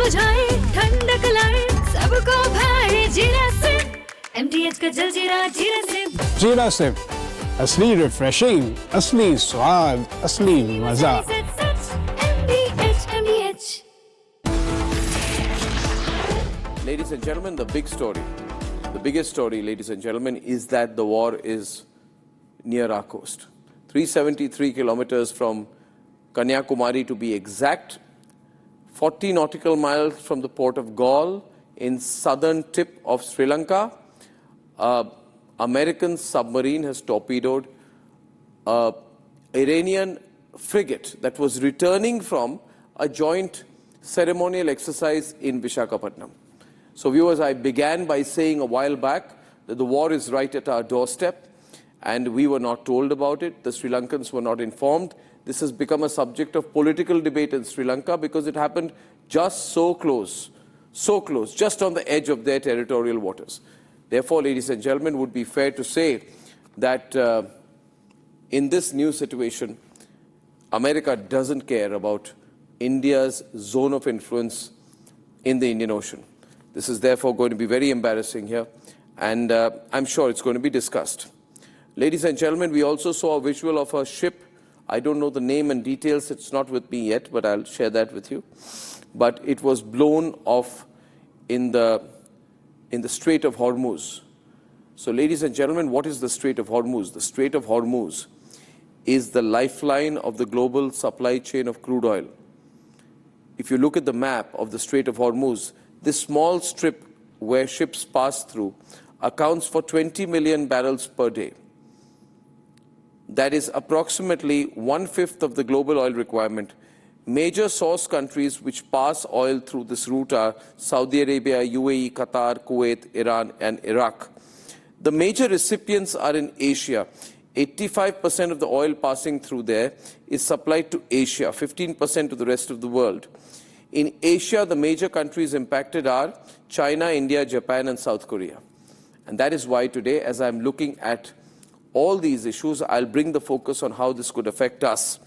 बुझाए ठंडक लाए सबको भाए जीरा से MTH का जलजीरा जीरा से जीरा से असली रिफ्रेशिंग, असली स्वाद, असली मजा। Ladies and gentlemen, the big story, the biggest story, ladies and gentlemen, is that the war is near our coast. 373 kilometers from Kanyakumari to be exact, 40 nautical miles from the port of Galle in southern tip of Sri Lanka. American submarine has torpedoed an Iranian frigate that was returning from a joint ceremonial exercise in Visakhapatnam. So viewers, I began by saying a while back that the war is right at our doorstep and we were not told about it. The Sri Lankans were not informed. This has become a subject of political debate in Sri Lanka because it happened just so close, just on the edge of their territorial waters. Therefore, ladies and gentlemen, it would be fair to say that in this new situation, America doesn't care about India's zone of influence in the Indian Ocean. This is therefore going to be very embarrassing here, and I'm sure it's going to be discussed. Ladies and gentlemen, we also saw a visual of a ship. I don't know the name and details, it's not with me yet, but I'll share that with you. But it was blown off in the Strait of Hormuz. So ladies and gentlemen, what is the Strait of Hormuz? The Strait of Hormuz is the lifeline of the global supply chain of crude oil. If you look at the map of the Strait of Hormuz, this small strip where ships pass through accounts for 20 million barrels per day. That is approximately 1/5 of the global oil requirement. Major source countries which pass oil through this route are Saudi Arabia, UAE, Qatar, Kuwait, Iran, and Iraq. The major recipients are in Asia. 85% of the oil passing through there is supplied to Asia, 15% to the rest of the world. In Asia, the major countries impacted are China, India, Japan, and South Korea. And that is why today, as I'm looking at all these issues, I'll bring the focus on how this could affect us.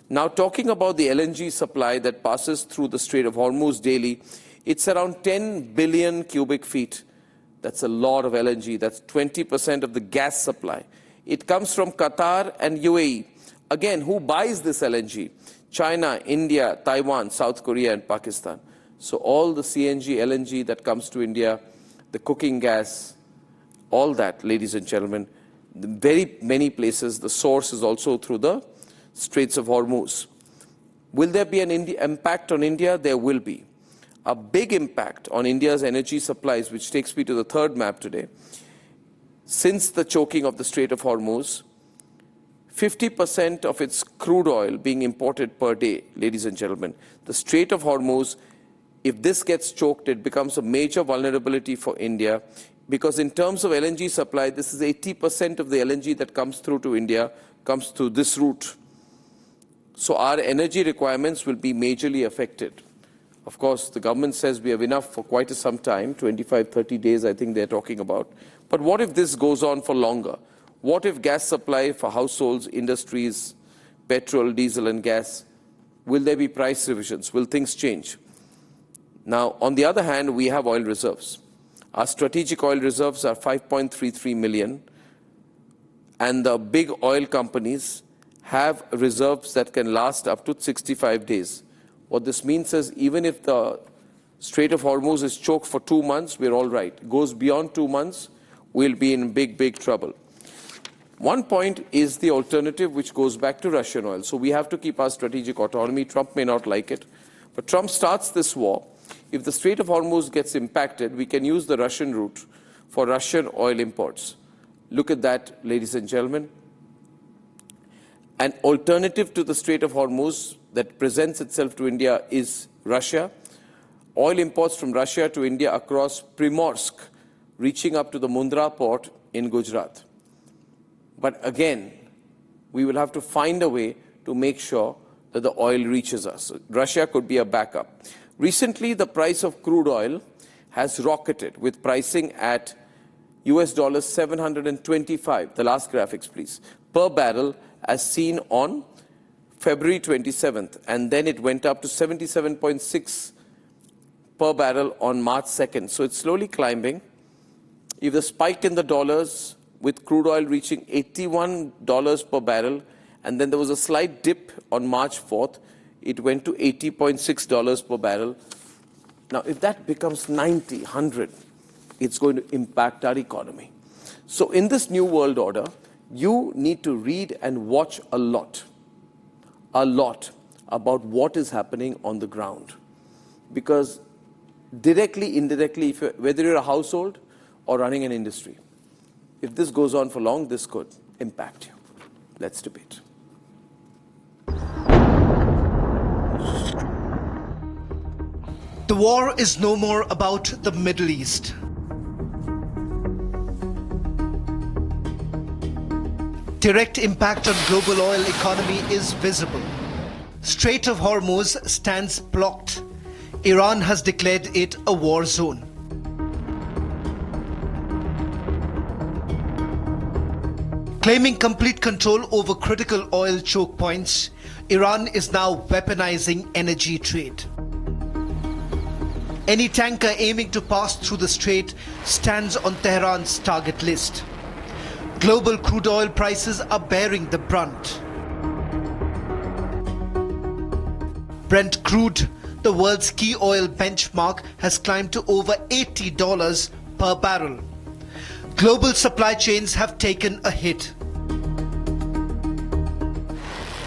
Now, talking about the LNG supply that passes through the Strait of Hormuz daily, it's around 10 billion cubic feet. That's a lot of LNG. That's 20% of the gas supply. It comes from Qatar and UAE. Again, who buys this LNG? China, India, Taiwan, South Korea, and Pakistan. So all the CNG, LNG that comes to India, the cooking gas, all that, ladies and gentlemen, very many places, the source is also through the Straits of Hormuz. Will there be an impact on India? There will be. A big impact on India's energy supplies, which takes me to the third map today. Since the choking of the Strait of Hormuz, 50% of its crude oil being imported per day, ladies and gentlemen. The Strait of Hormuz, if this gets choked, it becomes a major vulnerability for India because in terms of LNG supply, this is 80% of the LNG that comes through to India comes through this route. So our energy requirements will be majorly affected. Of course, the government says we have enough for quite some time, 25, 30 days I think they're talking about. But what if this goes on for longer? What if gas supply for households, industries, petrol, diesel and gas, will there be price revisions? Will things change? Now, on the other hand, we have oil reserves. Our strategic oil reserves are 5.33 million, and the big oil companies have reserves that can last up to 65 days. What this means is even if the Strait of Hormuz is choked for 2 months, we're all right. It goes beyond 2 months, we'll be in big trouble. One point is the alternative, which goes back to Russian oil. So we have to keep our strategic autonomy. Trump may not like it, but Trump starts this war. If the Strait of Hormuz gets impacted, we can use the Russian route for Russian oil imports. Look at that, ladies and gentlemen. An alternative to the Strait of Hormuz that presents itself to India is Russia. Oil imports from Russia to India across Primorsk, reaching up to the Mundra port in Gujarat. But again, we will have to find a way to make sure that the oil reaches us. Russia could be a backup. Recently, the price of crude oil has rocketed with pricing at US $725, the last graphics please, per barrel as seen on February 27th. And then it went up to 77.6 per barrel on March 2nd. So it's slowly climbing. If the spike in the dollars with crude oil reaching $81 per barrel, and then there was a slight dip on March 4th, it went to $80.6 per barrel. Now, if that becomes 90, 100, it's going to impact our economy. So in this new world order, you need to read and watch a lot about what is happening on the ground. Because directly, indirectly, whether you're a household or running an industry, if this goes on for long, this could impact you. Let's debate. The war is no more about the Middle East. Direct impact on global oil economy is visible. Strait of Hormuz stands blocked. Iran has declared it a war zone. Claiming complete control over critical oil choke points, Iran is now weaponizing energy trade. Any tanker aiming to pass through the strait stands on Tehran's target list. Global crude oil prices are bearing the brunt. Brent crude, the world's key oil benchmark, has climbed to over $80 per barrel. Global supply chains have taken a hit.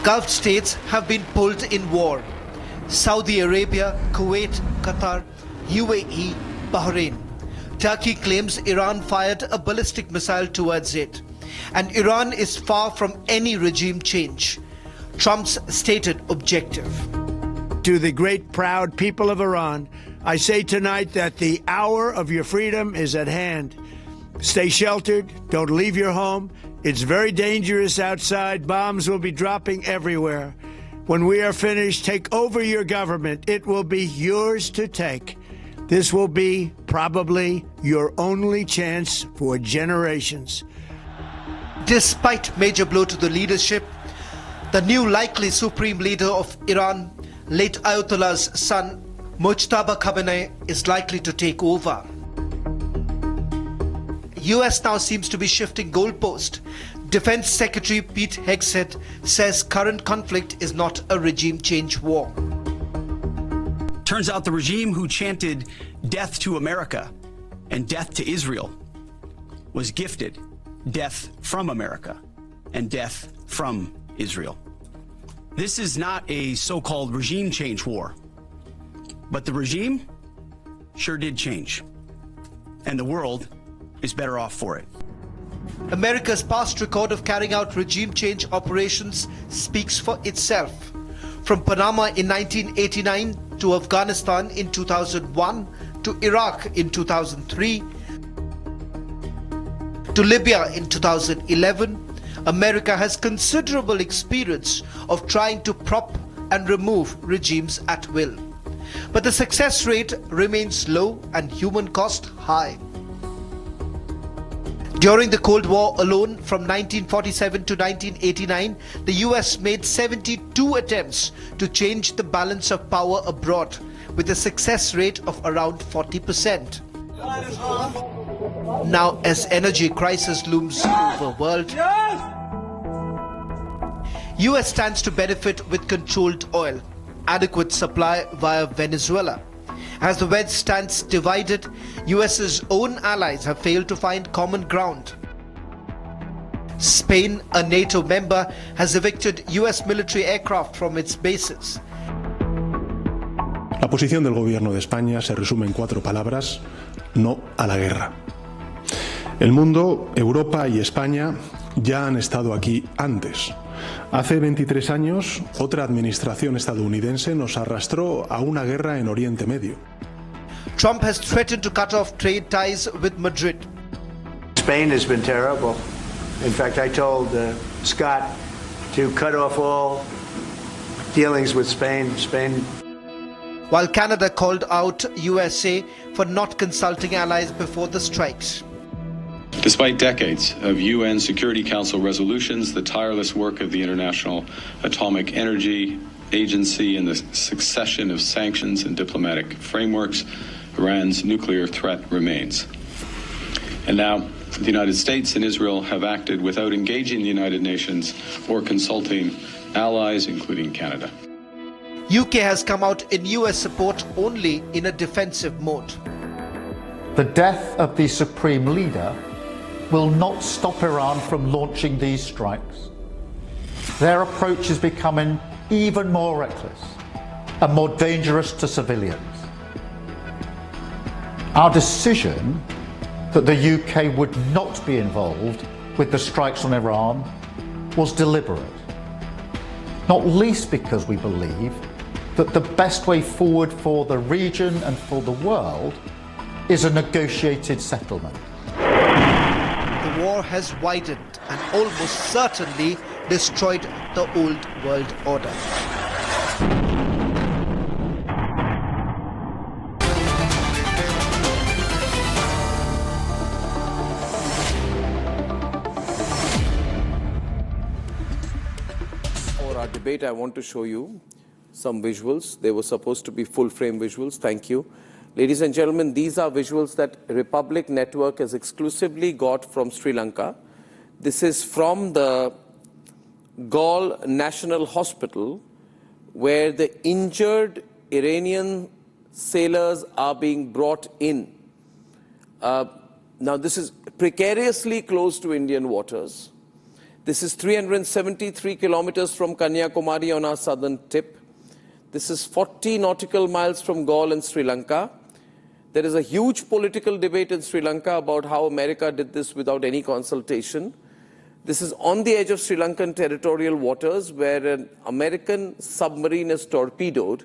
Gulf states have been pulled in war. Saudi Arabia, Kuwait, Qatar, UAE, Bahrain. Turkey claims Iran fired a ballistic missile towards it. And Iran is far from any regime change. Trump's stated objective. To the great proud people of Iran, I say tonight that the hour of your freedom is at hand. Stay sheltered, don't leave your home. It's very dangerous outside. Bombs will be dropping everywhere. When we are finished, take over your government. It will be yours to take. This will be probably your only chance for generations. Despite major blow to the leadership, the new likely supreme leader of Iran, late Ayatollah's son, Mojtaba Khamenei, is likely to take over. US now seems to be shifting goalpost. Defense Secretary Pete Hegseth says current conflict is not a regime change war. Turns out the regime who chanted death to America and death to Israel was gifted death from America and death from Israel. This is not a so-called regime change war, but the regime sure did change, and the world is better off for it. America's past record of carrying out regime change operations speaks for itself. From Panama in 1989 to Afghanistan in 2001 to Iraq in 2003 to Libya in 2011, America has considerable experience of trying to prop and remove regimes at will. But the success rate remains low and human cost high. During the Cold War alone, from 1947 to 1989, the US made 72 attempts to change the balance of power abroad, with a success rate of around 40%. Now, as energy crisis looms over the world, US stands to benefit with controlled oil, adequate supply via Venezuela. As the West stands divided, US's own allies have failed to find common ground. Spain, a NATO member, has evicted US military aircraft from its bases. La posición del gobierno de España se resume en 4 palabras: no a la guerra. El mundo, Europa y España ya han estado aquí antes. Hace 23 años, otra administración estadounidense nos arrastró a una guerra en Oriente Medio. Trump has threatened to cut off trade ties with Madrid. Spain has been terrible. In fact, I told Scott to cut off all dealings with Spain. While Canada called out USA for not consulting allies before the strikes. Despite decades of UN Security Council resolutions, the tireless work of the International Atomic Energy agency in the succession of sanctions and diplomatic frameworks, Iran's nuclear threat remains. And now, the United States and Israel have acted without engaging the United Nations or consulting allies, including Canada. UK has come out in US support only in a defensive mode. The death of the supreme leader will not stop Iran from launching these strikes. Their approach is becoming even more reckless and more dangerous to civilians. Our decision that the UK would not be involved with the strikes on Iran was deliberate, not least because we believe that the best way forward for the region and for the world is a negotiated settlement. The war has widened and almost certainly destroyed the old world order. For our debate, I want to show you some visuals. They were supposed to be full-frame visuals. Thank you. Ladies and gentlemen, these are visuals that Republic Network has exclusively got from Sri Lanka. This is from the Galle National Hospital, where the injured Iranian sailors are being brought in. Now, this is precariously close to Indian waters. This is 373 kilometers from Kanyakumari on our southern tip. This is 40 nautical miles from Galle in Sri Lanka. There is a huge political debate in Sri Lanka about how America did this without any consultation. This is on the edge of Sri Lankan territorial waters, where an American submarine is torpedoed.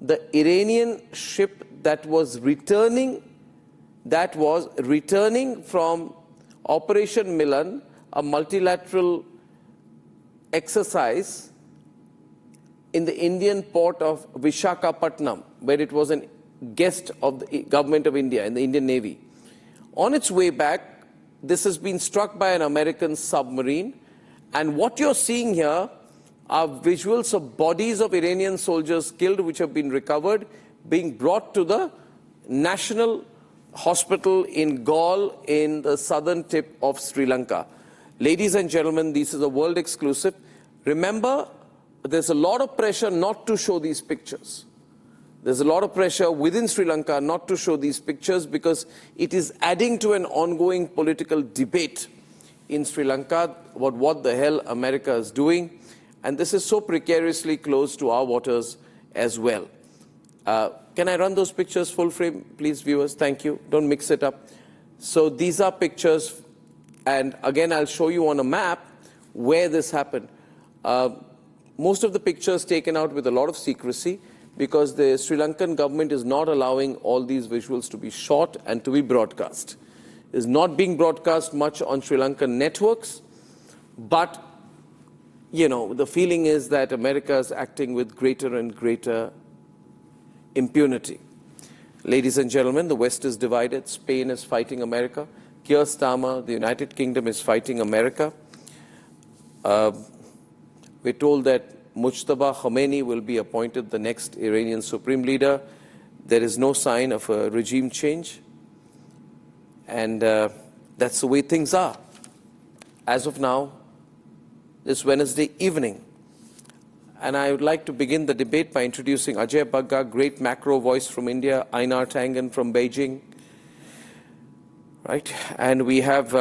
The Iranian ship that was returning from Operation Milan, a multilateral exercise in the Indian port of Visakhapatnam, where it was a guest of the government of India in the Indian Navy. On its way back, this has been struck by an American submarine. And what you're seeing here are visuals of bodies of Iranian soldiers killed, which have been recovered, being brought to the National Hospital in Galle in the southern tip of Sri Lanka. Ladies and gentlemen, this is a world exclusive. Remember, there's a lot of pressure not to show these pictures. There's a lot of pressure within Sri Lanka not to show these pictures because it is adding to an ongoing political debate in Sri Lanka about what the hell America is doing. And this is so precariously close to our waters as well. Can I run those pictures full frame, please, viewers? Thank you. Don't mix it up. So these are pictures, and again, I'll show you on a map where this happened. Most of the pictures taken out with a lot of secrecy, because the Sri Lankan government is not allowing all these visuals to be shot and to be broadcast. It is not being broadcast much on Sri Lankan networks, but, you know, the feeling is that America is acting with greater and greater impunity. Ladies and gentlemen, the West is divided. Spain is fighting America. Keir Starmer, the United Kingdom, is fighting America. We're told that Mujtaba Khomeini will be appointed the next Iranian supreme leader. There is no sign of a regime change. And that's the way things are. As of now, this Wednesday evening. And I would like to begin the debate by introducing Ajay Bagga, great macro voice from India, Einar Tangen from Beijing. Right? And we have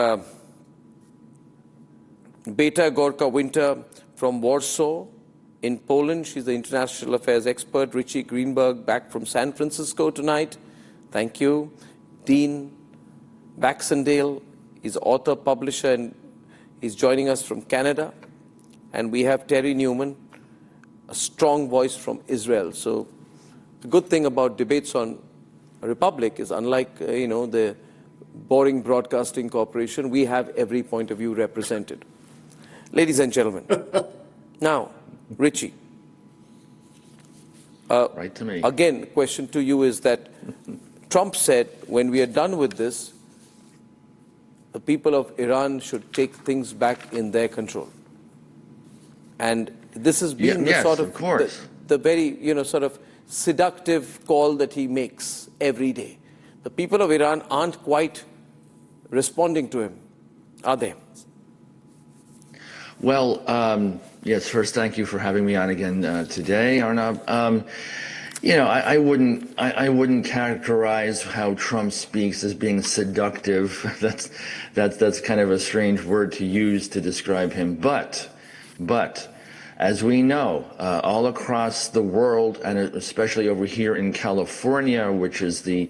Beta Gorka Winter from Warsaw in Poland. She's the international affairs expert. Richie Greenberg back from San Francisco tonight. Thank you. Dean Baxendale is author, publisher, and he's joining us from Canada. And we have Terry Newman, a strong voice from Israel. So the good thing about debates on a republic is, unlike the boring broadcasting corporation, we have every point of view represented. Ladies and gentlemen, now, Richie, right to me. Again, question to you is that Trump said, when we are done with this, the people of Iran should take things back in their control. And This has been the yes, sort of course. the very, sort of seductive call that he makes every day. The people of Iran aren't quite responding to him, are they? Well, yes, first, thank you for having me on again today, Arnab. I wouldn't characterize how Trump speaks as being seductive. That's kind of a strange word to use to describe him. But as we know, all across the world, and especially over here in California, which is the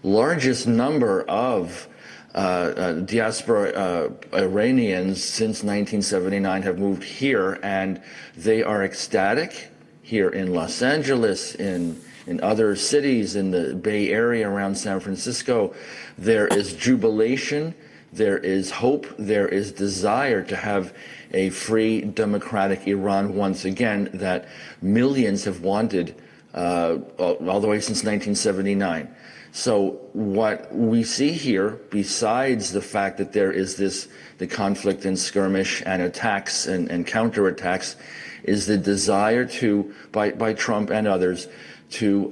largest number of diaspora Iranians since 1979 have moved here, and they are ecstatic here in Los Angeles, in other cities in the Bay Area around San Francisco. There is jubilation, there is hope, there is desire to have a free, democratic Iran once again that millions have wanted all the way since 1979. So what we see here, besides the fact that there is the conflict and skirmish and attacks and counterattacks, is the desire by Trump and others to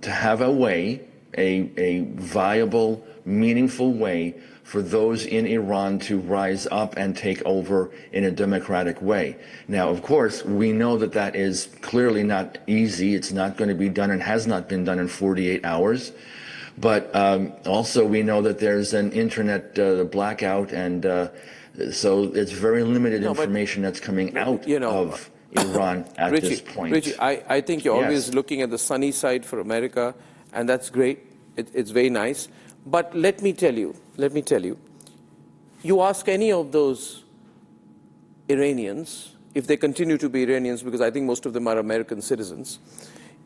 have a way, a viable, meaningful way for those in Iran to rise up and take over in a democratic way. Now, of course, we know that is clearly not easy. It's not going to be done and has not been done in 48 hours. But also we know that there's an internet blackout, and so it's very limited information that's coming out of Iran at this point. Richie, I think you're always looking at the sunny side for America, and that's great. It's very nice. But let me tell you, you ask any of those Iranians, if they continue to be Iranians, because I think most of them are American citizens,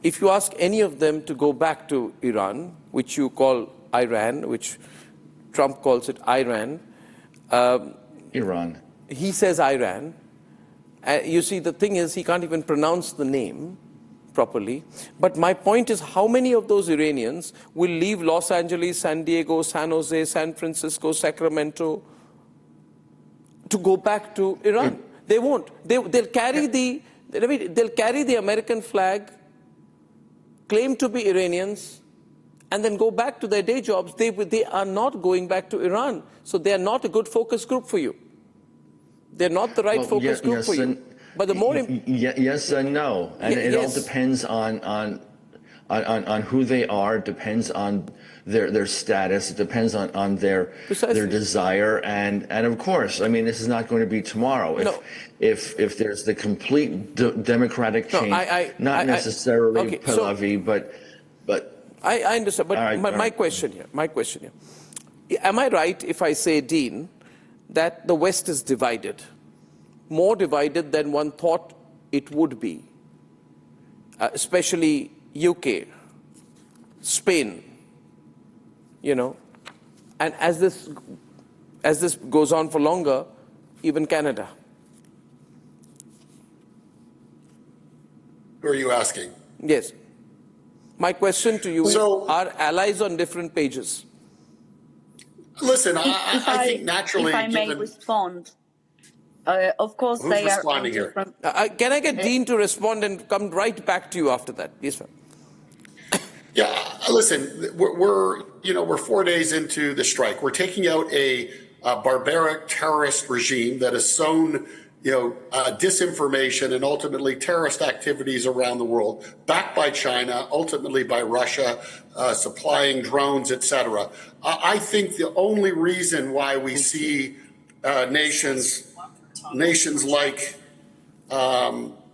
if you ask any of them to go back to Iran, which you call Iran, which Trump calls it Iran. Iran. He says Iran. You see, the thing is, he can't even pronounce the name properly. But my point is, how many of those Iranians will leave Los Angeles, San Diego, San Jose, San Francisco, Sacramento to go back to Iran? They won't. They'll carry the American flag, claim to be Iranians, and then go back to their day jobs. They are not going back to Iran. So they are not a good focus group for you. They're not the right focus group for you. But the more yes and no, and it all depends on who they are. Depends on their status. It depends on their desire, and of course, I mean, this is not going to be tomorrow. If there's the complete democratic change, not necessarily Pahlavi, but I understand. But my question here, am I right if I say, Dean, that the West is divided, more divided than one thought it would be, especially UK, Spain, and as this goes on for longer, even Canada? Who are you asking? Yes. My question to you are allies on different pages. Listen, I think naturally... If I may respond, of course Who's they are... responding here? Can I get Dean to respond and come right back to you after that? Yes, ma'am. Yeah, listen, we're 4 days into the strike. We're taking out a barbaric terrorist regime that has sown disinformation and ultimately terrorist activities around the world, backed by China, ultimately by Russia, supplying drones, etc. I think the only reason why we see nations like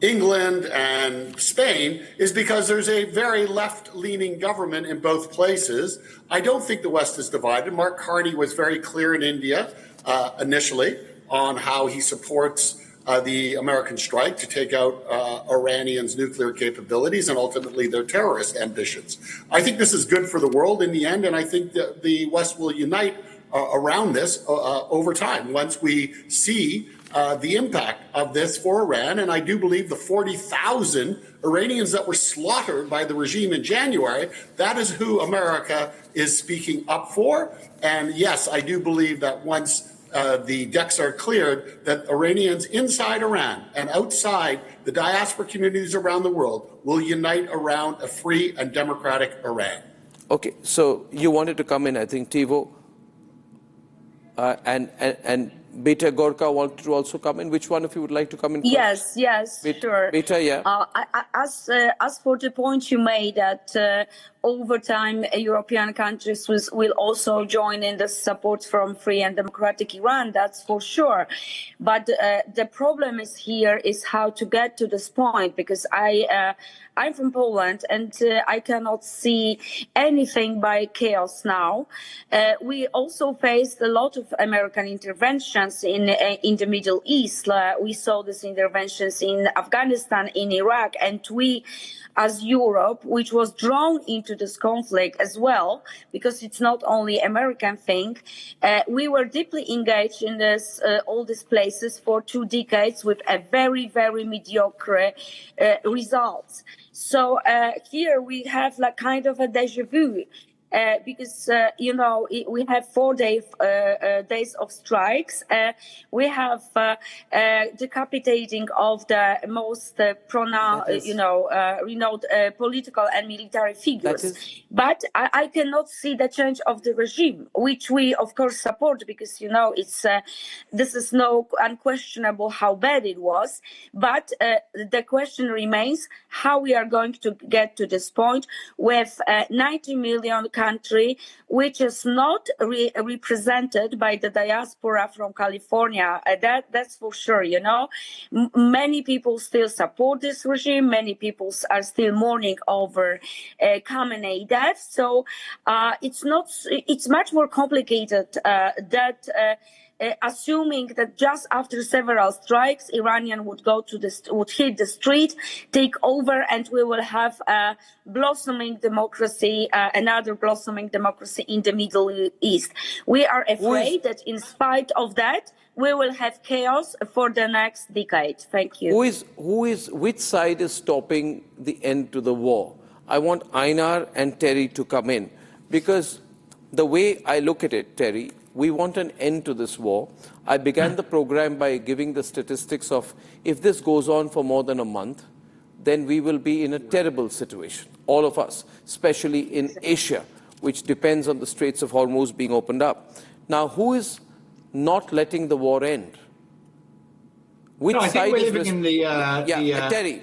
England and Spain is because there's a very left-leaning government in both places. I don't think the West is divided. Mark Carney was very clear in India initially on how he supports the American strike to take out Iranians' nuclear capabilities and ultimately their terrorist ambitions. I think this is good for the world in the end, and I think that the West will unite around this over time once we see the impact of this for Iran. And I do believe the 40,000 Iranians that were slaughtered by the regime in January, that is who America is speaking up for. And yes, I do believe that once the decks are cleared, that Iranians inside Iran and outside the diaspora communities around the world will unite around a free and democratic Iran. Okay, so you wanted to come in, I think, Tivo, and Beta Gorka wanted to also come in. Which one of you would like to come in first? Yes, sure. Beta, yeah. As for the point you made that over time European countries will also join in the support from free and democratic Iran, that's for sure. But the problem is how to get to this point, because I'm from Poland and I cannot see anything by chaos now. We also faced a lot of American interventions in the Middle East. We saw these interventions in Afghanistan, in Iraq, and we, as Europe, which was drawn into this conflict as well, because it's not only American thing, we were deeply engaged in this all these places for 2 decades with a very, very mediocre results. So here we have like kind of a déjà vu. Because, we have 4 days of strikes. We have decapitating of the most renowned political and military figures. But I cannot see the change of the regime, which we, of course, support, because, this is no unquestionable how bad it was. But the question remains how we are going to get to this point with 90 million country, which is not represented by the diaspora from California. That's for sure. Many people still support this regime. Many people are still mourning over Khamenei death. So it's much more complicated assuming that just after several strikes, Iranian would hit the street, take over, and we will have a blossoming democracy, another blossoming democracy in the Middle East. We are afraid that in spite of that, we will have chaos for the next decade. Thank you. Which side is stopping the end to the war? I want Einar and Terry to come in, because the way I look at it, Terry, we want an end to this war. I began the program by giving the statistics of if this goes on for more than a month, then we will be in a terrible situation, all of us, especially in Asia, which depends on the Straits of Hormuz being opened up. Now, who is not letting the war end? Which I think side we're is living in the Terry.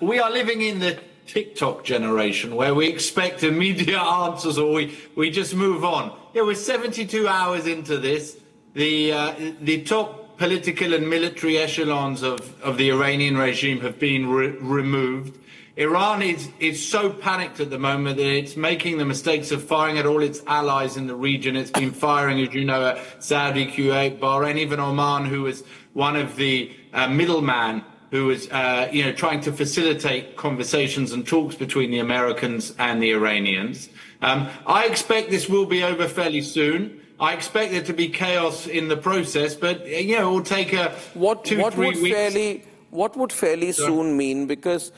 We are living in the TikTok generation where we expect immediate answers, or we just move on. Yeah, we're 72 hours into this. The top political and military echelons of the Iranian regime have been removed. Iran is so panicked at the moment that it's making the mistakes of firing at all its allies in the region. It's been firing, as you know, at Saudi, Kuwait, Bahrain, even Oman, who was one of the middlemen who was trying to facilitate conversations and talks between the Americans and the Iranians. I expect this will be over fairly soon. I expect there to be chaos in the process, but it will take two, 3 weeks. What would fairly soon mean? Because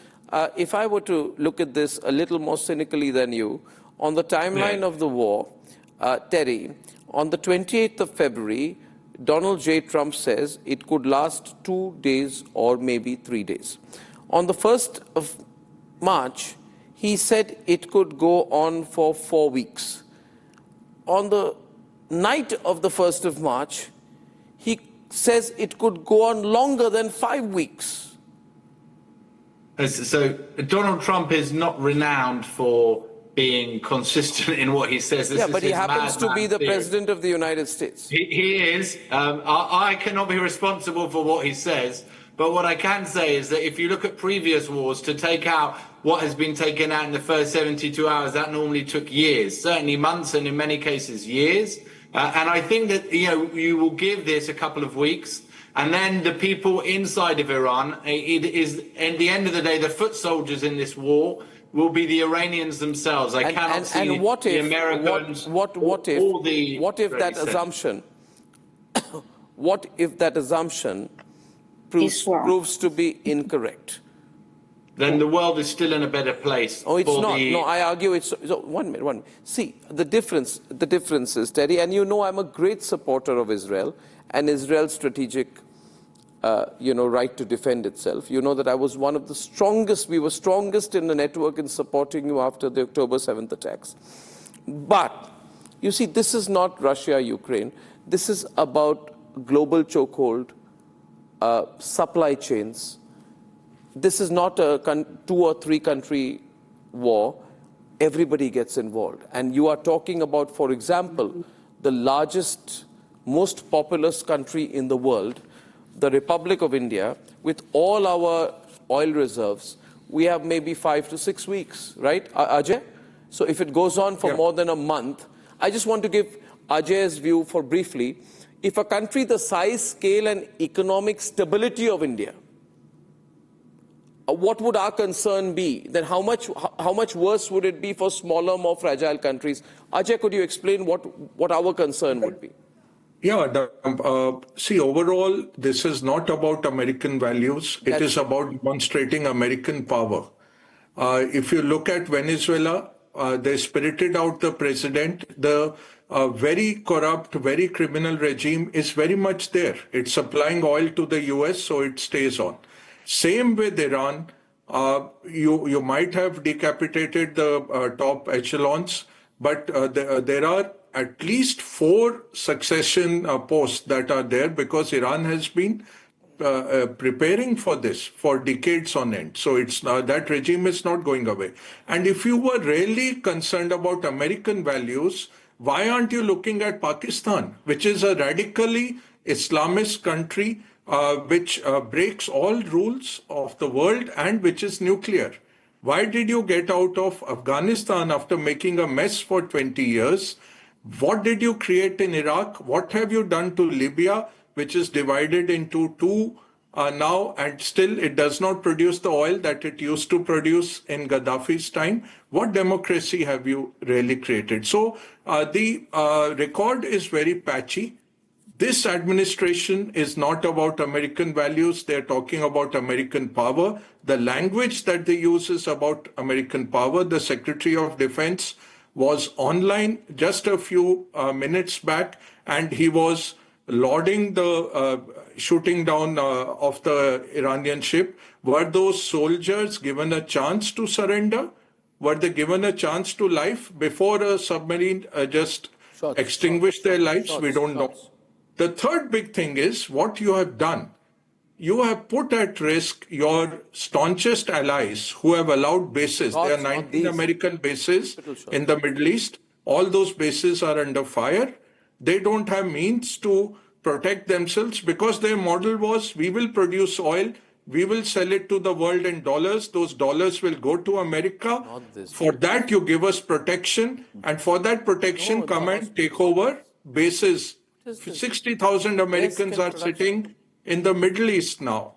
if I were to look at this a little more cynically than you, on the timeline of the war, Terry, on the 28th of February, Donald J. Trump says it could last 2 days or maybe 3 days. On the 1st of March, he said it could go on for 4 weeks. On the night of the 1st of March, he says it could go on longer than 5 weeks. So Donald Trump is not renowned for being consistent in what he says. But he happens to be the president of the United States. He is. I cannot be responsible for what he says. But what I can say is that if you look at previous wars, to take out what has been taken out in the first 72 hours, that normally took years, certainly months, and in many cases years. And I think that you will give this a couple of weeks. And then the people inside of Iran, it is, at the end of the day, the foot soldiers in this war will be the Iranians themselves. I cannot see the Americans what if that assumption proves to be incorrect? then the world is still in a better place. Oh, it's not. No, I argue it's... So, one minute. See, the difference is, Terry, and you know I'm a great supporter of Israel and Israel's strategic, right to defend itself. You know that I was one of the strongest, we were strongest in the network in supporting you after the October 7th attacks. But, you see, this is not Russia-Ukraine. This is about global chokehold, supply chains. This is not a 2 or 3 country war. Everybody gets involved. And you are talking about, for example, the largest, most populous country in the world, the Republic of India, with all our oil reserves, we have maybe 5 to 6 weeks, right, Ajay? So if it goes on for more than a month, I just want to give Ajay's view for briefly. If a country the size, scale, and economic stability of India, what would our concern be? Then how much worse would it be for smaller, more fragile countries? Ajay, could you explain what our concern would be? Yeah, see, overall, this is not about American values. It is about demonstrating American power. If you look at Venezuela, they spirited out the president. The very corrupt, very criminal regime is very much there. It's supplying oil to the US, so it stays on. Same with Iran. You might have decapitated the top echelons, but there are at least 4 succession posts that are there because Iran has been preparing for this for decades on end. So it's that regime is not going away. And if you were really concerned about American values, why aren't you looking at Pakistan, which is a radically Islamist country which breaks all rules of the world and which is nuclear? Why did you get out of Afghanistan after making a mess for 20 years? What did you create in Iraq? What have you done to Libya, which is divided into 2 now, and still it does not produce the oil that it used to produce in Gaddafi's time? What democracy have you really created? So the record is very patchy. This administration is not about American values. They're talking about American power. The language that they use is about American power. The Secretary of Defense was online just a few minutes back, and he was lauding the shooting down of the Iranian ship. Were those soldiers given a chance to surrender? Were they given a chance to life before a submarine just extinguished their lives? We don't know. The third big thing is what you have done. You have put at risk your staunchest allies who have allowed bases. There are 19 American bases in the Middle East. All those bases are under fire. They don't have means to protect themselves because their model was, we will produce oil, we will sell it to the world in dollars. Those dollars will go to America. For that, you give us protection. And for that protection, come and take over bases. 60,000 Americans are sitting in the Middle East now.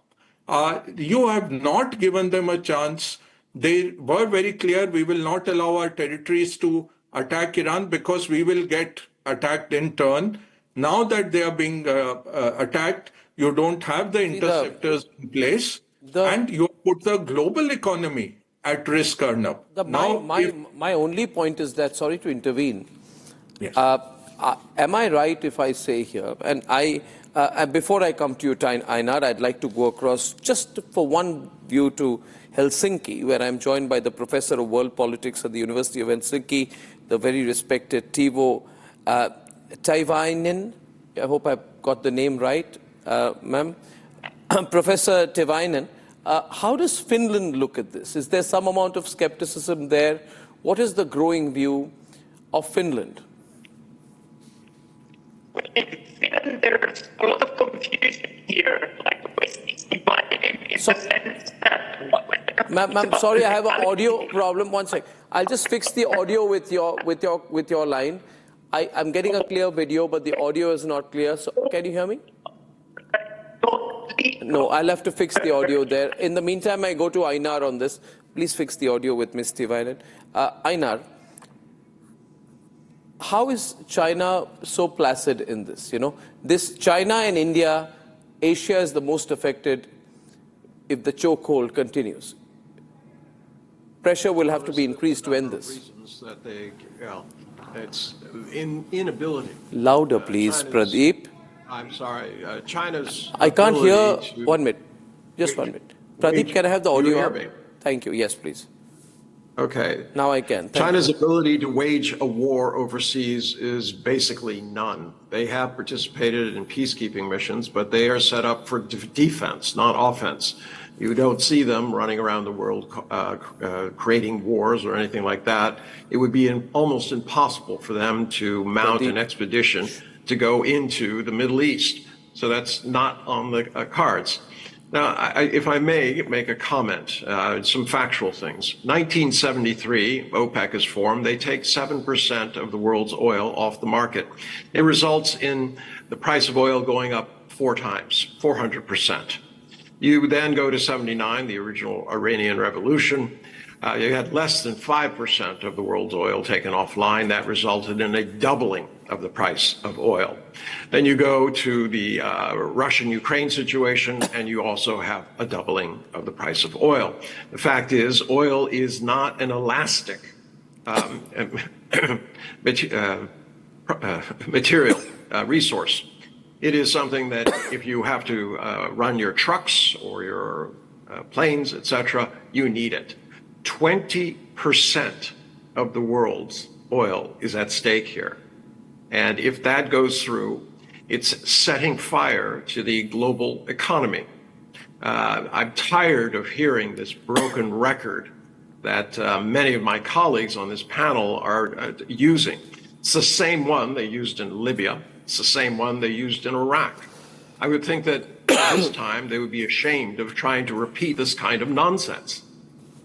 You have not given them a chance. They were very clear, we will not allow our territories to attack Iran because we will get attacked in turn. Now that they are being attacked, you don't have the interceptors in place, and you put the global economy at risk, Arnab. My only point is that, sorry to intervene, am I right if I say here, and before I come to you, Einar, I'd like to go across just for one view to Helsinki, where I'm joined by the Professor of World Politics at the University of Helsinki, the very respected Teivo Teivainen. I hope I've got the name right, ma'am. Professor Teivainen, how does Finland look at this? Is there some amount of skepticism there? What is the growing view of Finland? There's a lot of confusion here, like Ma'am, sorry, I have an audio problem. One sec. I'll just fix the audio with your line. I'm getting a clear video, but the audio is not clear. So can you hear me? No, I'll have to fix the audio there. In the meantime, I go to Einar on this. Please fix the audio with Ms. Teivainen. Einar, how is China so placid in this? You know, this China and India, Asia is the most affected if the chokehold continues. pressure will have to be increased to end this. That they, it's inability. Louder, please, Pradeep. I'm sorry, China's. I can't hear. To, 1 minute. Just 1 minute. Pradeep, can I have the audio up? Me? Thank you. Yes, please. Okay. Now I can. China's ability to wage a war overseas is basically none. They have participated in peacekeeping missions, but they are set up for defense, not offense. You don't see them running around the world creating wars or anything like that. It would be almost impossible for them to mount an expedition to go into the Middle East. So that's not on the cards. Now, if I may make a comment, some factual things. 1973, OPEC is formed. They take 7% of the world's oil off the market. It results in the price of oil going up 4 times, 400%. You then go to 79, the original Iranian Revolution. You had less than 5% of the world's oil taken offline. That resulted in a doubling of the price of oil. Then you go to the Russian-Ukraine situation, and you also have a doubling of the price of oil. The fact is, oil is not an elastic material resource. It is something that if you have to run your trucks or your planes, etc., you need it. 20% of the world's oil is at stake here. And if that goes through, it's setting fire to the global economy. I'm tired of hearing this broken record that many of my colleagues on this panel are using. It's the same one they used in Libya. It's the same one they used in Iraq. I would think that this time they would be ashamed of trying to repeat this kind of nonsense.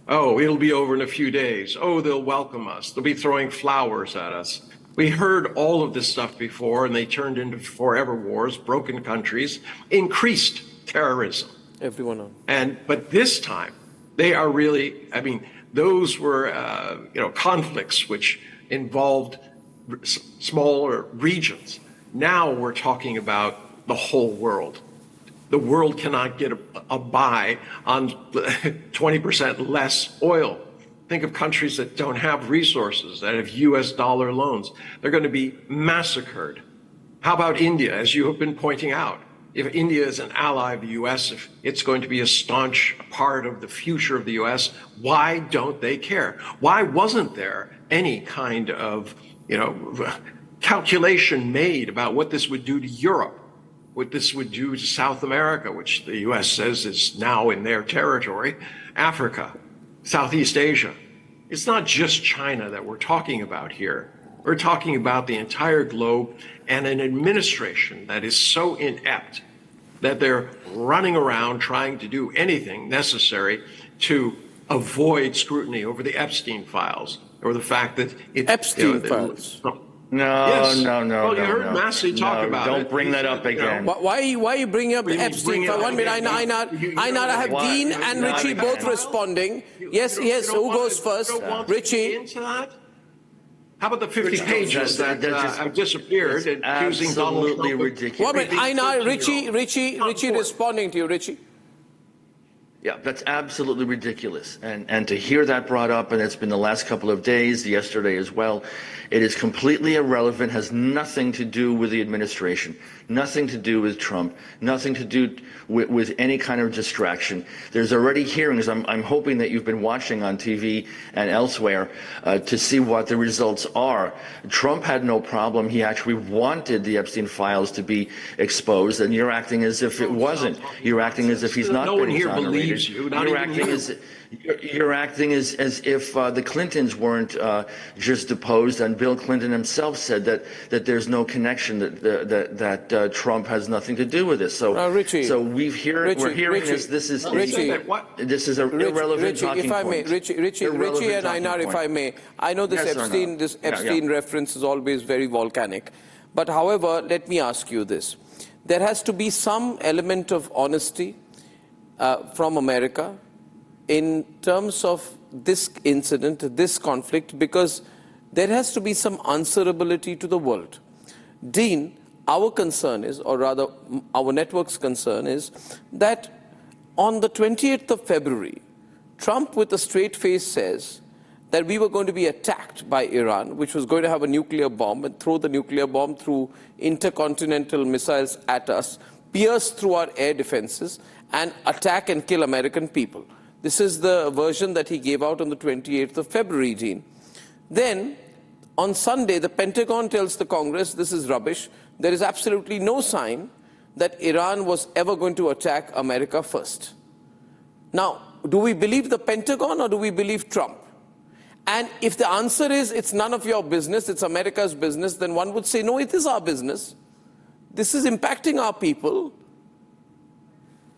Oh, it'll be over in a few days. Oh, they'll welcome us. They'll be throwing flowers at us. We heard all of this stuff before, and they turned into forever wars, broken countries, increased terrorism. Everyone on. But this time, they are really, I mean, those were, conflicts which involved smaller regions. Now we're talking about the whole world. The world cannot get a buy on 20% less oil. Think of countries that don't have resources, that have US dollar loans. They're going to be massacred. How about India, as you have been pointing out? If India is an ally of the US, if it's going to be a staunch part of the future of the US, why don't they care? Why wasn't there any kind of, calculation made about what this would do to Europe, what this would do to South America, which the US says is now in their territory, Africa, Southeast Asia. It's not just China that we're talking about here. We're talking about the entire globe and an administration that is so inept that they're running around trying to do anything necessary to avoid scrutiny over the Epstein files or the fact that it's Epstein files. No. Well, you heard Massey talk about it. Don't bring that up again. Why are you bringing up Epstein? For 1 minute, I have Dean and Richie both responding. Yes. Who goes first? Richie. How about the 50 pages that have disappeared and accusing Donald Trump? Absolutely ridiculous. 1 minute, Richie responding to you, Richie. Yeah, that's absolutely ridiculous. And to hear that brought up, and it's been the last couple of days, yesterday as well, it is completely irrelevant, has nothing to do with the administration, nothing to do with Trump, nothing to do with any kind of distraction. There's already hearings. I'm hoping that you've been watching on TV and elsewhere to see what the results are. Trump had no problem. He actually wanted the Epstein files to be exposed, and you're acting as if it wasn't. You're acting as if he's not been exonerated. You're acting as if the Clintons weren't just deposed, and Bill Clinton himself said that there's no connection, that Trump has nothing to do with this. So, Richie, so we're hearing this. This is an irrelevant talking point. Richie and Einar, if I may, I know this Epstein reference is always very volcanic, but however, let me ask you this: there has to be some element of honesty from America in terms of this incident, this conflict, because there has to be some answerability to the world. Dean, our concern is, or rather our network's concern is, that on the 28th of February, Trump, with a straight face, says that we were going to be attacked by Iran, which was going to have a nuclear bomb and throw the nuclear bomb through intercontinental missiles at us, pierce through our air defenses, and attack and kill American people. This is the version that he gave out on the 28th of February, Dean. Then, on Sunday, the Pentagon tells the Congress this is rubbish. There is absolutely no sign that Iran was ever going to attack America first. Now, do we believe the Pentagon or do we believe Trump? And if the answer is it's none of your business, it's America's business, then one would say, no, it is our business. This is impacting our people.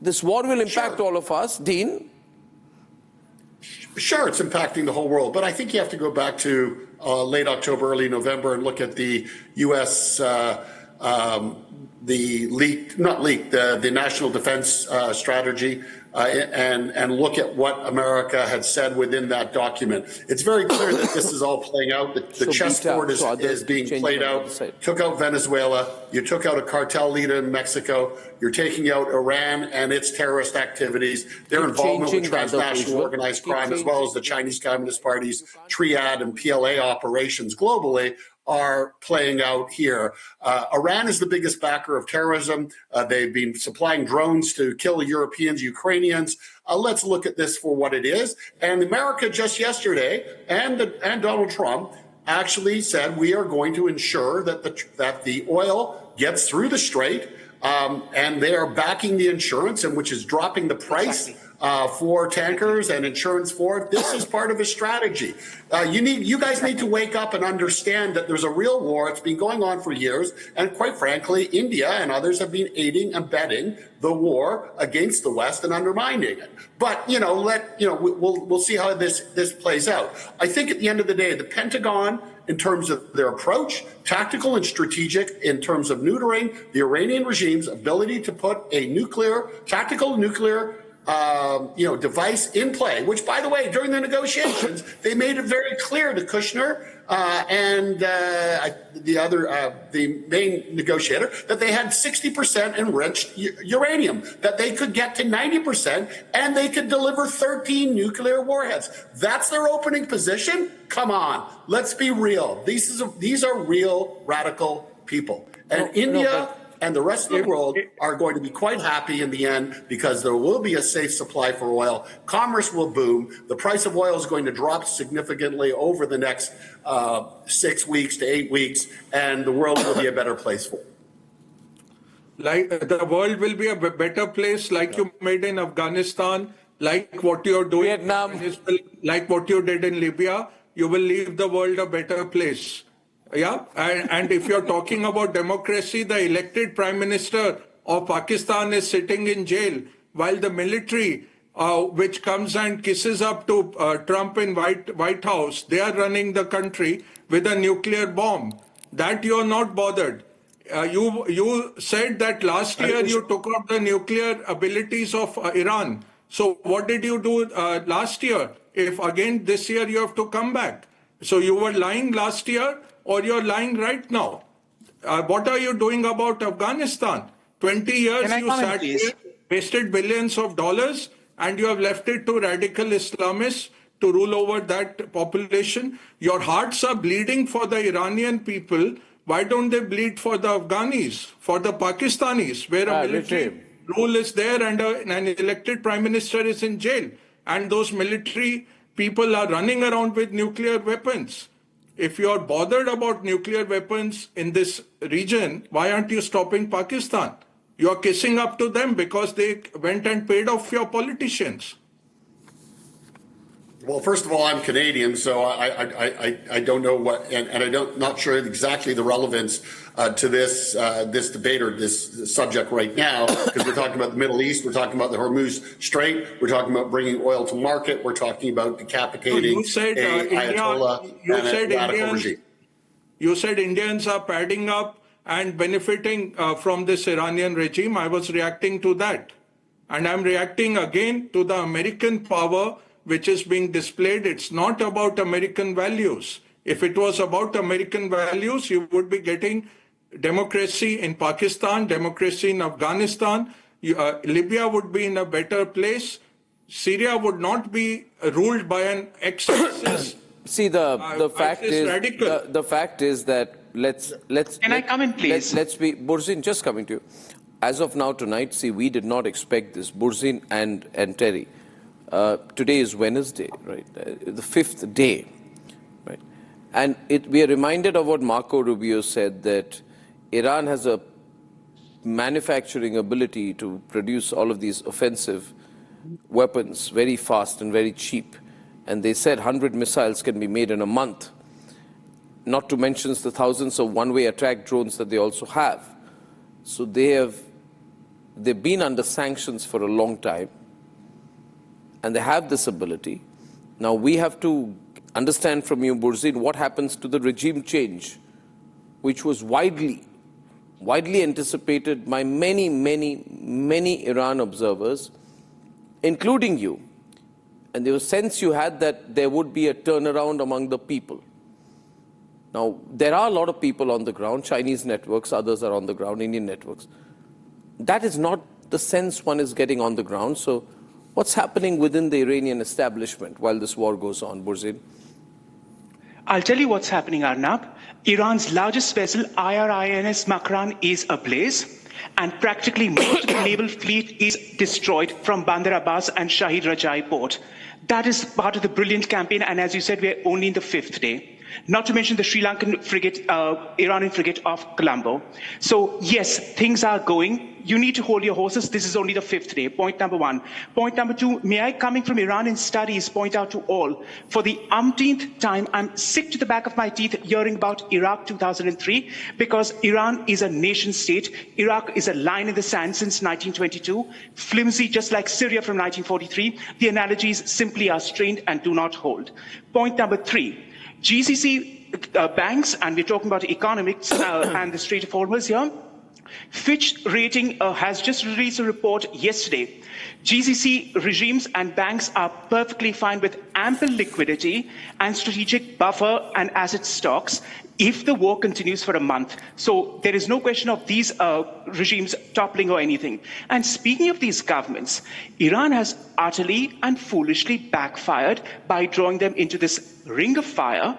This war will impact all of us. Dean? Sure, it's impacting the whole world, but I think you have to go back to late October, early November and look at the U.S. The National Defense Strategy and look at what America had said within that document. It's very clear that this is all playing out. The chessboard is being played out. Took out Venezuela. You took out a cartel leader in Mexico. You're taking out Iran and its terrorist activities, their involvement with transnational organized crime, as well as the Chinese Communist Party's triad and PLA operations globally, are playing out here. Iran is the biggest backer of terrorism. They've been supplying drones to kill Europeans, Ukrainians. Let's look at this for what it is. And America just yesterday, and Donald Trump, actually said we are going to ensure that the oil gets through the Strait, and they are backing the insurance, and which is dropping the price for tankers and insurance for it. This is part of a strategy. You guys need to wake up and understand that there's a real war. It's been going on for years, and quite frankly, India and others have been aiding and abetting the war against the West and undermining it. But we'll see how this plays out. I think at the end of the day, the Pentagon, in terms of their approach, tactical and strategic, in terms of neutering the Iranian regime's ability to put a tactical nuclear device in play, which, by the way, during the negotiations, they made it very clear to Kushner and the main negotiator that they had 60% enriched uranium, that they could get to 90%, and they could deliver 13 nuclear warheads. That's their opening position? Come on, let's be real. These are real radical people. And India and the rest of the world are going to be quite happy in the end because there will be a safe supply for oil. Commerce will boom. The price of oil is going to drop significantly over the next 6 weeks to 8 weeks, and the world will be a better place for it. Like the world will be a better place, like you made in Afghanistan, like what you're doing Vietnam, like what you did in Libya. You will leave the world a better place. Yeah, and if you're talking about democracy, the elected prime minister of Pakistan is sitting in jail while the military, which comes and kisses up to Trump in White House, they are running the country with a nuclear bomb. That you're not bothered. You said that last year you took out the nuclear abilities of Iran. So what did you do last year? If again this year you have to come back. So you were lying last year, or you're lying right now. What are you doing about Afghanistan? 20 years you sat here, wasted billions of dollars, and you have left it to radical Islamists to rule over that population. Your hearts are bleeding for the Iranian people. Why don't they bleed for the Afghanis, for the Pakistanis, where a military rule is there and an elected prime minister is in jail, and those military people are running around with nuclear weapons? If you're bothered about nuclear weapons in this region, why aren't you stopping Pakistan? You're kissing up to them because they went and paid off your politicians. Well, first of all, I'm Canadian, so I don't know what, and I'm not sure exactly the relevance to this debate or this subject right now, because we're talking about the Middle East, we're talking about the Hormuz Strait, we're talking about bringing oil to market, we're talking about decapitating Ayatollah and a radical regime. You said Indians are padding up and benefiting from this Iranian regime. I was reacting to that, and I'm reacting again to the American power which is being displayed. It's not about American values. If it was about American values, you would be getting democracy in Pakistan, democracy in Afghanistan. Libya would be in a better place. Syria would not be ruled by an ex-ISIS. See, the fact is that let's Can I come in, please? Let's be Burzin, just coming to you. As of now tonight, see, we did not expect this. Burzin and Terry. Today is Wednesday, right? The 5th day, right? And we are reminded of what Marco Rubio said, that Iran has a manufacturing ability to produce all of these offensive weapons very fast and very cheap. And they said 100 missiles can be made in a month, not to mention the thousands of one-way attack drones that they also have. So they've been under sanctions for a long time, and they have this ability. Now we have to understand from you, Burzin, what happens to the regime change, which was widely anticipated by many Iran observers, including you. And there was sense you had that there would be a turnaround among the people. Now, there are a lot of people on the ground, Chinese networks, others are on the ground, Indian networks. That is not the sense one is getting on the ground. So what's happening within the Iranian establishment while this war goes on, Burzin? I'll tell you what's happening, Arnab. Iran's largest vessel, IRINS Makran, is ablaze, and practically most of the naval fleet is destroyed from Bandar Abbas and Shahid Rajai port. That is part of the brilliant campaign, and as you said, we're only in the 5th day. Not to mention the Sri Lankan frigate, Iranian frigate off Colombo. So yes, things are going. You need to hold your horses. This is only the 5th day. Point number 1. Point number 2, may I, coming from Iranian studies, point out to all, for the umpteenth time, I'm sick to the back of my teeth hearing about Iraq 2003, because Iran is a nation state. Iraq is a line in the sand since 1922, flimsy just like Syria from 1943. The analogies simply are strained and do not hold. Point number 3. GCC banks, and we're talking about economics and the Strait of Hormuz here. Fitch Rating has just released a report yesterday. GCC regimes and banks are perfectly fine with ample liquidity and strategic buffer and asset stocks if the war continues for a month. So there is no question of these regimes toppling or anything. And speaking of these governments, Iran has utterly and foolishly backfired by drawing them into this ring of fire,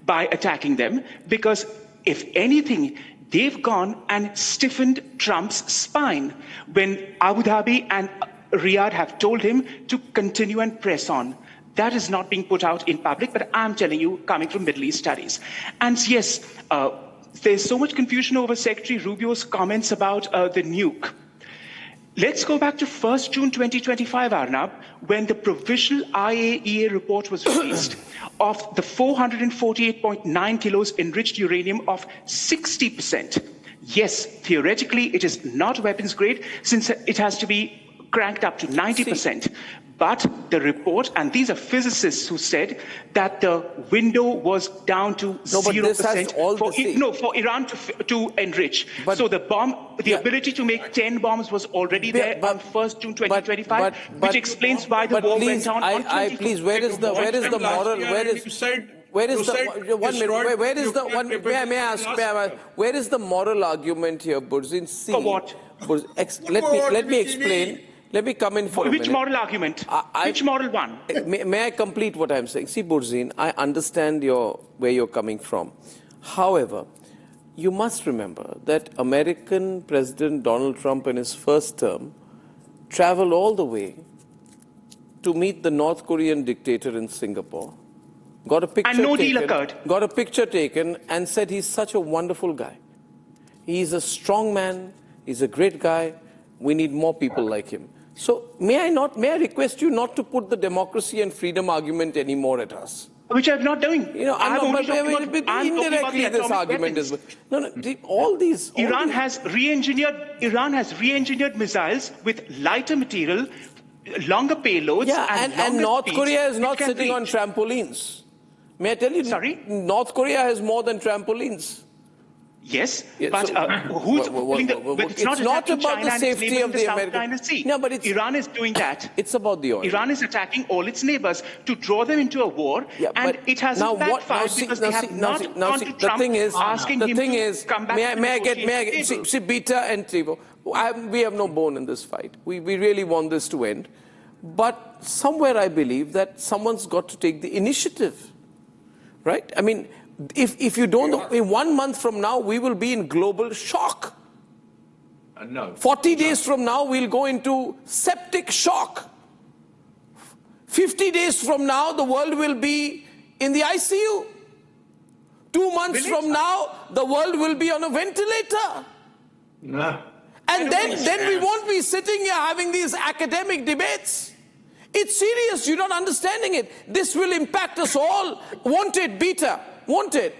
by attacking them, because if anything, they've gone and stiffened Trump's spine when Abu Dhabi and Riyadh have told him to continue and press on. That is not being put out in public, but I'm telling you, coming from Middle East studies. And yes, there's so much confusion over Secretary Rubio's comments about the nuke. Let's go back to 1st June 2025, Arnab, when the provisional IAEA report was released of the 448.9 kilos enriched uranium of 60%. Yes, theoretically, it is not weapons grade since it has to be cranked up to 90%. But the report, and these are physicists who said that the window was down to 0% for Iran to enrich. But, so the ability to make 10 bombs was already there on 1st June 2025, which explains why the war went on. Please, where is the moral? Where is the moral argument here, Burzin? For what? Let me explain. Let me come in for a minute. Which moral argument? Which moral one? May I complete what I'm saying? See, Burzin, I understand where you're coming from. However, you must remember that American President Donald Trump in his first term traveled all the way to meet the North Korean dictator in Singapore. Got a picture and no deal occurred. Got a picture taken and said he's such a wonderful guy. He's a strong man. He's a great guy. We need more people like him. So may I request you not to put the democracy and freedom argument anymore at us? Which I'm not doing. You know, indirectly this argument is. All these. Iran has re-engineered missiles with lighter material, longer payloads. Yeah, and North Korea is not sitting on trampolines. May I tell you? Sorry? North Korea has more than trampolines. Yes, but who's pulling it's not about the safety of the American Sea. No, but Iran is doing that. It's about the oil. Iran is attacking all its neighbors to draw them into a war, and it has backfired because they have not gone to Trump asking him to come back. May I get Beta and Trivo? We have no bone in this fight. We really want this to end. But somewhere I believe that someone's got to take the initiative, right? I mean, if you don't, in 1 month from now, we will be in global shock. No. 40 days from now, we'll go into septic shock. 50 days from now, the world will be in the ICU. 2 months from now, the world will be on a ventilator. No. And then we won't be sitting here having these academic debates. It's serious, you're not understanding it. This will impact us all. Won't it, Beta? Won't it?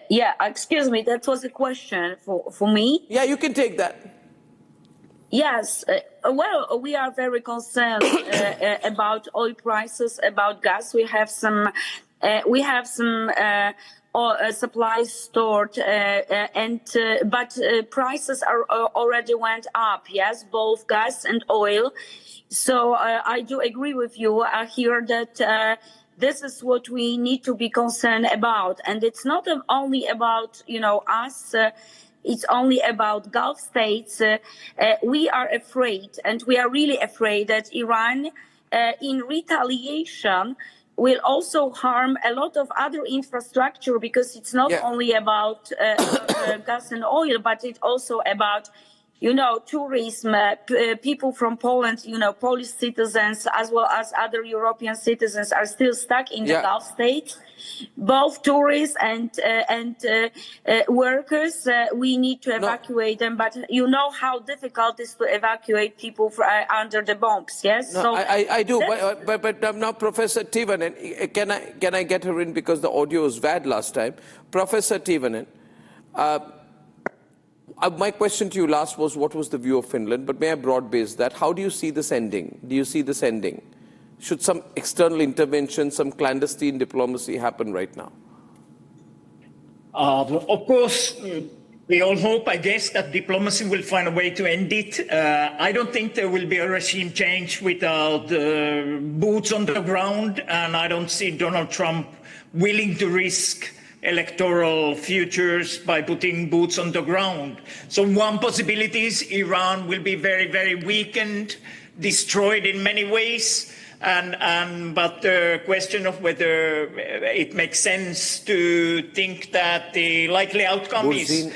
Yeah, excuse me, that was a question for me. Yeah, you can take that. Yes, well, we are very concerned about oil prices, about gas. We have some supplies stored, but prices are already went up. Yes, both gas and oil. So I do agree with you here that this is what we need to be concerned about, and it's not only about us. It's only about Gulf states. We are afraid, and we are really afraid that Iran, in retaliation, will also harm a lot of other infrastructure, because it's not only about gas and oil, but it's also about, tourism. People from Poland, Polish citizens, as well as other European citizens, are still stuck in the Gulf states. Both tourists and workers, we need to evacuate them, but you know how difficult it is to evacuate people under the bombs, yes? No, so I do, but now Professor Tivanen, can I get her in, because the audio was bad last time? Professor Tivanen, my question to you last was, what was the view of Finland? But may I broad base that? How do you see this ending? Do you see this ending? Should some external intervention, some clandestine diplomacy happen right now? Of course, we all hope, I guess, that diplomacy will find a way to end it. I don't think there will be a regime change without boots on the ground, and I don't see Donald Trump willing to risk electoral futures by putting boots on the ground. So one possibility is Iran will be very, very weakened, destroyed in many ways. But the question of whether it makes sense to think that the likely outcome is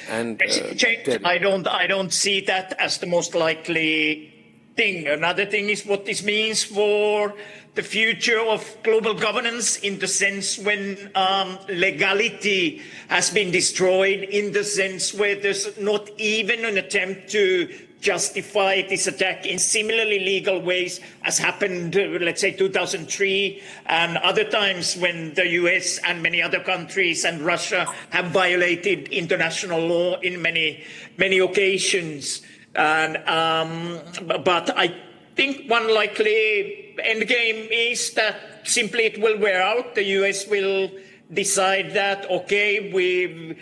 change, I don't see that as the most likely thing. Another thing is what this means for the future of global governance, in the sense when legality has been destroyed, in the sense where there's not even an attempt to justify this attack in similarly legal ways as happened, let's say, 2003 and other times when the US and many other countries and Russia have violated international law in many, many occasions. But I think one likely endgame is that simply it will wear out. The US will decide that, okay, we've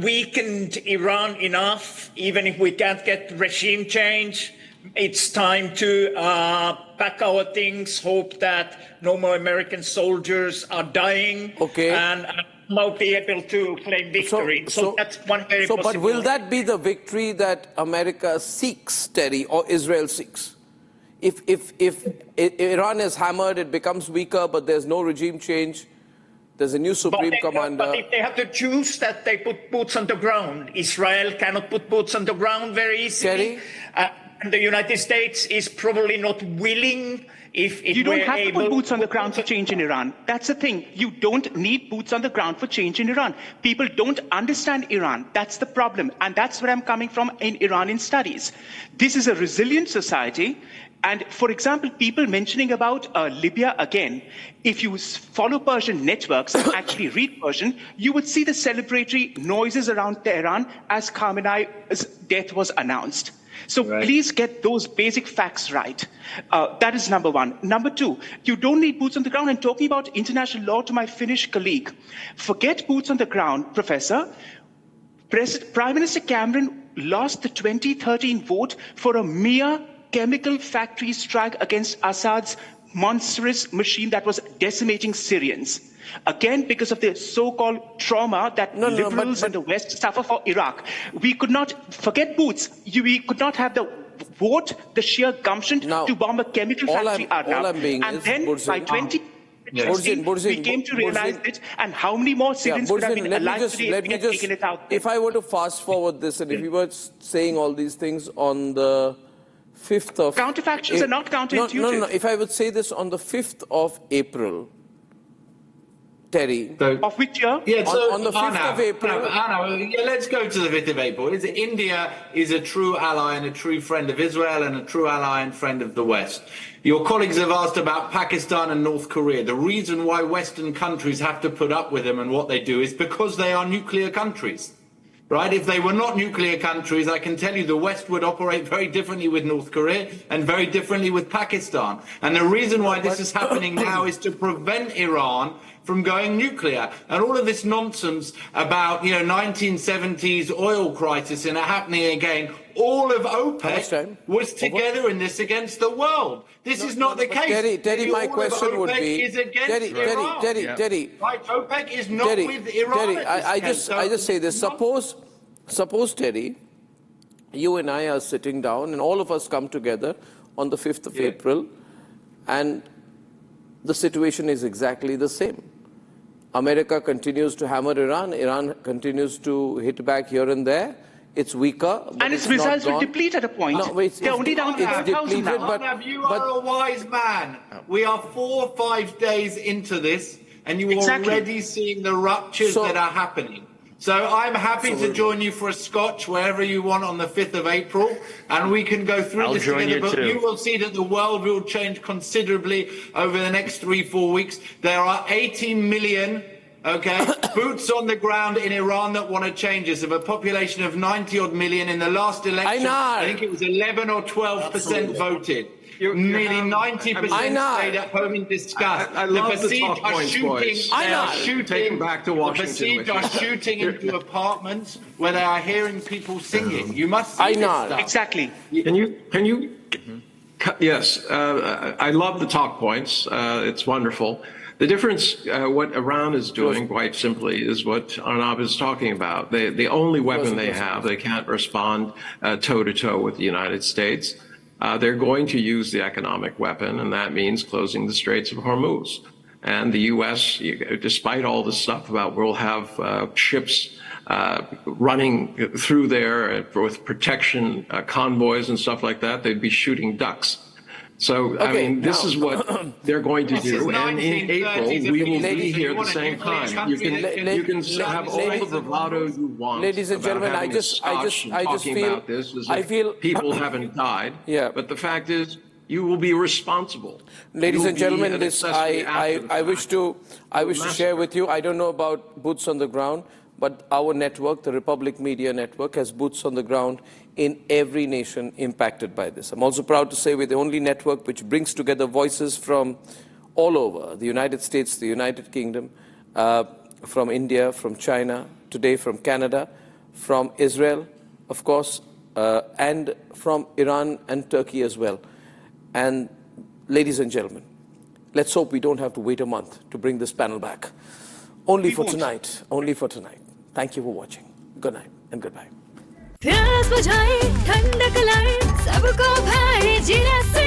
weakened Iran enough, even if we can't get regime change. It's time to pack our things, hope that no more American soldiers are dying, and might be able to claim victory. So that's one very possible. But will that be the victory that America seeks, Terry, or Israel seeks? If Iran is hammered, it becomes weaker, but there's no regime change, there's a new supreme commander. But if they have to choose that they put boots on the ground, Israel cannot put boots on the ground very easily. And the United States is probably not willing. If you don't have to put boots on the ground for change in Iran. That's the thing. You don't need boots on the ground for change in Iran. People don't understand Iran. That's the problem. And that's where I'm coming from in Iranian studies. This is a resilient society. And for example, people mentioning about Libya again, if you follow Persian networks and actually read Persian, you would see the celebratory noises around Tehran as Khamenei's death was announced. So please get those basic facts right. That is number one. Number two, you don't need boots on the ground. And talking about international law to my Finnish colleague, forget boots on the ground, Professor. Prime Minister Cameron lost the 2013 vote for a mere chemical factory strike against Assad's monstrous machine that was decimating Syrians. Again, because of the so-called trauma that liberals in the West suffer for Iraq. We could not forget Boots. We could not have the vote, the sheer gumption to bomb a chemical factory. And then by 2016, we came to realize it, and how many more Syrians could have been alive today if we had taken it out. If I were to fast forward this, and if we were saying all these things on the 5th of... Counterfactuals are not counterintuitive. No. If I would say this on the 5th of April, Terry. Of which year? Yeah, so on the 5th of April. Let's go to the 5th of April. India is a true ally and a true friend of Israel and a true ally and friend of the West. Your colleagues have asked about Pakistan and North Korea. The reason why Western countries have to put up with them and what they do is because they are nuclear countries. Right? If they were not nuclear countries, I can tell you the West would operate very differently with North Korea and very differently with Pakistan. And the reason why this is happening now is to prevent Iran from going nuclear. And all of this nonsense about, 1970s oil crisis and it happening again, all of OPEC was together in this against the world. This is not the case. Teddy, my question would be... Teddy, right, OPEC is not with Iran. Teddy, I just say this. Suppose, Teddy, you and I are sitting down and all of us come together on the 5th of April and the situation is exactly the same. America continues to hammer Iran. Iran continues to hit back here and there. It's weaker. And its results will deplete at a point. No, they're only down to 5,000 now. Arnab, you are a wise man. We are 4 or 5 days into this, and you are already seeing the ruptures that are happening. So I'm happy to join you for a scotch wherever you want on the 5th of April, and we can go through this together. But you will see that the world will change considerably over the next 3-4 weeks. There are 18 million boots on the ground in Iran that want to change us. Of a population of 90-odd million in the last election, I think it was 11 or 12% voted. Nearly 90% stayed at home in disgust. I love the talk points, boys. Take them back to Washington. The besieged are shooting into apartments where they are hearing people singing. You must see this stuff. Exactly. Can you? Yes, I love the talk points. It's wonderful. The difference, what Iran is doing, quite simply, is what Arnab is talking about. The only weapon they have, they can't respond toe-to-toe with the United States. They're going to use the economic weapon, and that means closing the Straits of Hormuz. And the U.S., despite all this stuff about we'll have ships running through there with protection convoys and stuff like that, they'd be shooting ducks. So, I mean, this is what they're going to do. And in April, we will be here at the same time. You can have all the bravado you want. Ladies and gentlemen, I just feel people haven't died. But the fact is, you will be responsible. Ladies and gentlemen, this I wish to share with you. I don't know about boots on the ground, but our network, the Republic Media Network, has boots on the ground in every nation impacted by this. I'm also proud to say we're the only network which brings together voices from all over, the United States, the United Kingdom, from India, from China, today from Canada, from Israel, of course, and from Iran and Turkey as well. And ladies and gentlemen, let's hope we don't have to wait a month to bring this panel back. Only for tonight. Thank you for watching. Good night and goodbye. प्यास बुझाए ठंडक लाए सबको भाए जीरा से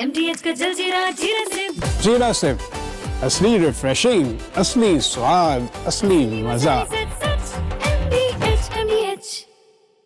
MTH का जलजीरा जीरा से जीरा से असली रिफ्रेशिंग, असली स्वाद, असली मजा।